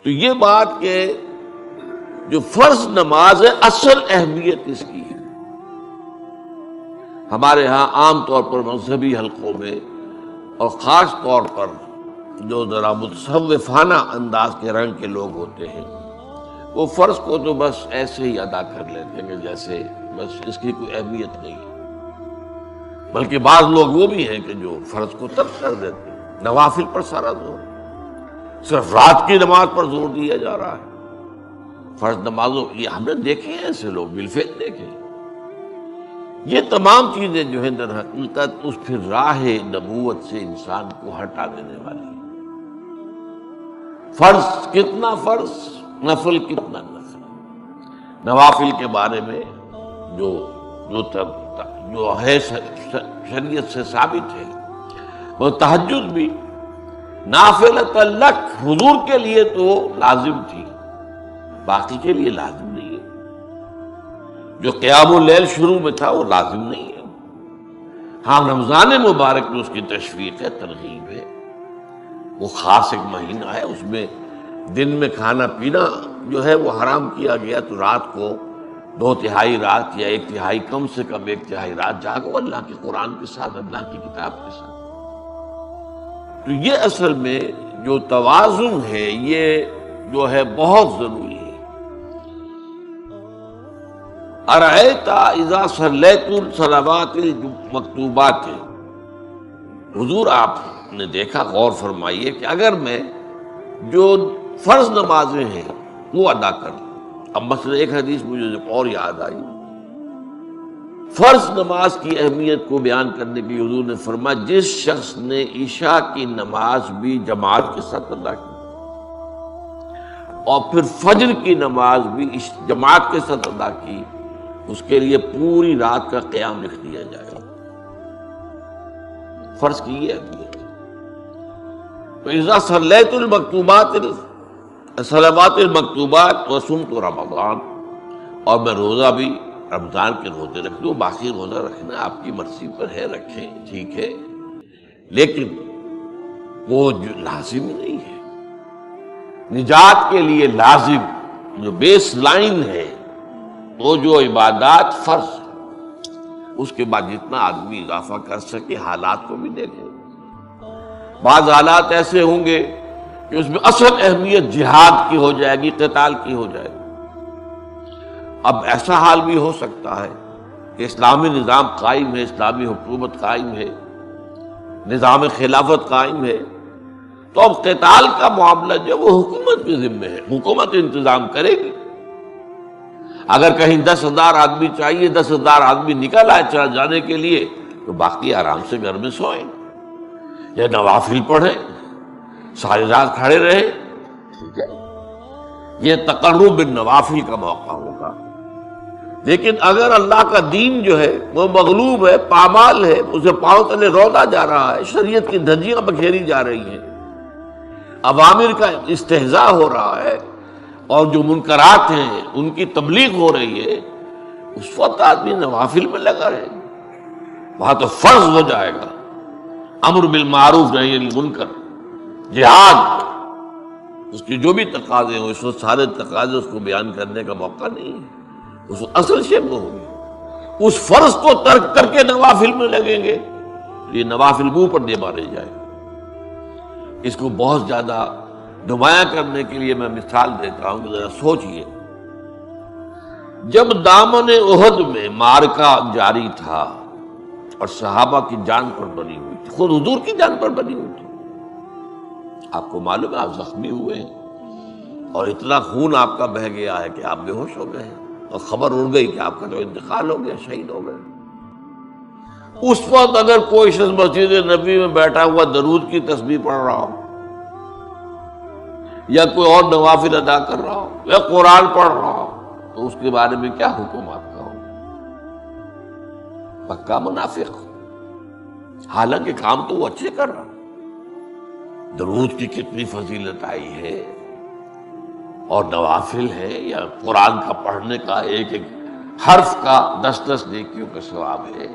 تو یہ بات کہ جو فرض نماز ہے اصل اہمیت اس کی ہے۔ ہمارے ہاں عام طور پر مذہبی حلقوں میں اور خاص طور پر جو ذرا متصوفانہ انداز کے رنگ کے لوگ ہوتے ہیں، وہ فرض کو تو بس ایسے ہی ادا کر لیتے ہیں کہ جیسے بس اس کی کوئی اہمیت نہیں ہے، بلکہ بعض لوگ وہ بھی ہیں کہ جو فرض کو ترک کر دیتے ہیں۔ نوافل پر سارا زور، صرف رات کی نماز پر زور دیا جا رہا ہے۔ فرض نمازوں یہ ہم نے دیکھے ہیں، ایسے لوگ بالفعل دیکھے ہیں۔ یہ تمام چیزیں جو ہیں در حقیقت اس پھر راہ نبوت سے انسان کو ہٹا دینے والی ہیں۔ فرض کتنا فرض، نفل کتنا نفل۔ نوافل کے بارے میں جو ہے شریعت سے ثابت ہے، وہ تہجد بھی نافلۃ لک، حضور کے لیے تو لازم تھی، باقی کے لیے لازم نہیں ہے۔ جو قیام اللیل شروع میں تھا وہ لازم نہیں ہے۔ ہاں رمضان مبارک میں اس کی تشویق ہے، ترغیب ہے، وہ خاص ایک مہینہ ہے، اس میں دن میں کھانا پینا جو ہے وہ حرام کیا گیا، تو رات کو 2/3 رات یا 1/3 کم سے کم 1/3 رات جاگو اللہ کے قرآن کے ساتھ، اللہ کی کتاب کے ساتھ۔ تو یہ اصل میں جو توازن ہے یہ جو ہے بہت ضروری ہے۔ ارأیت اذا صلیت الصلوات المکتوبات، حضور آپ نے دیکھا، غور فرمائیے کہ اگر میں جو فرض نمازیں ہیں وہ ادا کر لوں۔ اب مثلا ایک حدیث مجھے اور یاد آئی، فرض نماز کی اہمیت کو بیان کرنے کے لیے حضور نے فرمایا جس شخص نے عشاء کی نماز بھی جماعت کے ساتھ ادا کی اور پھر فجر کی نماز بھی جماعت کے ساتھ ادا کی، اس کے لیے پوری رات کا قیام لکھ دیا جائے گا۔ فرض کی یہ اہمیت۔ تو اذا صلیت المکتوبات صلوات المکتوبات وصمت رمضان، اور میں روزہ بھی رمضان کے روزے رکھ دوں، باقی روزہ رکھنا آپ کی مرضی پر ہے، رکھیں ٹھیک ہے، لیکن وہ جو لازم نہیں ہے۔ نجات کے لیے لازم جو بیس لائن ہے وہ جو عبادات فرض، اس کے بعد جتنا آدمی اضافہ کر سکے، حالات کو بھی دیکھیں۔ بعض حالات ایسے ہوں گے کہ اس میں اصل اہمیت جہاد کی ہو جائے گی، قتال کی ہو جائے گی۔ اب ایسا حال بھی ہو سکتا ہے کہ اسلامی نظام قائم ہے، اسلامی حکومت قائم ہے، نظام خلافت قائم ہے، تو اب قتال کا معاملہ جو وہ حکومت کے ذمہ ہے، حکومت انتظام کرے گی۔ اگر کہیں 10,000 آدمی چاہیے، 10,000 آدمی نکل آئے چلا جانے کے لیے، تو باقی آرام سے گھر میں سوئیں یا نوافل پڑھیں، ساری رات کھڑے رہے، ٹھیک ہے، یہ تقرب بالنوافل کا موقع ہوگا۔ لیکن اگر اللہ کا دین جو ہے وہ مغلوب ہے، پامال ہے، اسے پاؤں تلے رودا جا رہا ہے، شریعت کی دھجیاں بکھیری جا رہی ہیں، اوامر کا استہزاء ہو رہا ہے، اور جو منکرات ہیں ان کی تبلیغ ہو رہی ہے، اس وقت آدمی نوافل میں لگا رہے، وہاں تو فرض ہو جائے گا امر بالمعروف نہی عن المنکر، جہاد، اس کی جو بھی تقاضے ہوں، اس وقت سارے تقاضے اس کو بیان کرنے کا موقع نہیں ہے، اس وقت اصل شے وہ ہوگی۔ اس فرض کو ترک کر کے نوافل میں لگیں گے، یہ نوافل منہ پر دے مارے جائے۔ اس کو بہت زیادہ نمایاں کرنے کے لیے میں مثال دیتا ہوں کہ ذرا سوچئے، جب دامن احد میں معرکہ جاری تھا اور صحابہ کی جان پر بنی ہوئی تھی، خود حضور کی جان پر بنی ہوئی تھی، آپ کو معلوم ہے آپ زخمی ہوئے ہیں اور اتنا خون آپ کا بہہ گیا ہے کہ آپ بے ہوش ہو گئے ہیں، اور خبر اڑ گئی کہ آپ کا تو انتقال ہو گیا، شہید ہو گئے۔ اس وقت اگر کوئی شخص مسجد نبی میں بیٹھا ہوا درود کی تسبیح پڑھ رہا ہو، یا کوئی اور نوافل ادا کر رہا ہو، یا قرآن پڑھ رہا ہو، تو اس کے بارے میں کیا حکم آپ کا ہو؟ پکا منافق، حالانکہ کام تو وہ اچھے کر رہا۔ درود کی کتنی فضیلت آئی ہے، اور نوافل ہے، یا قرآن کا پڑھنے کا ایک ایک حرف کا 10 نیکیوں کا ثواب ہے۔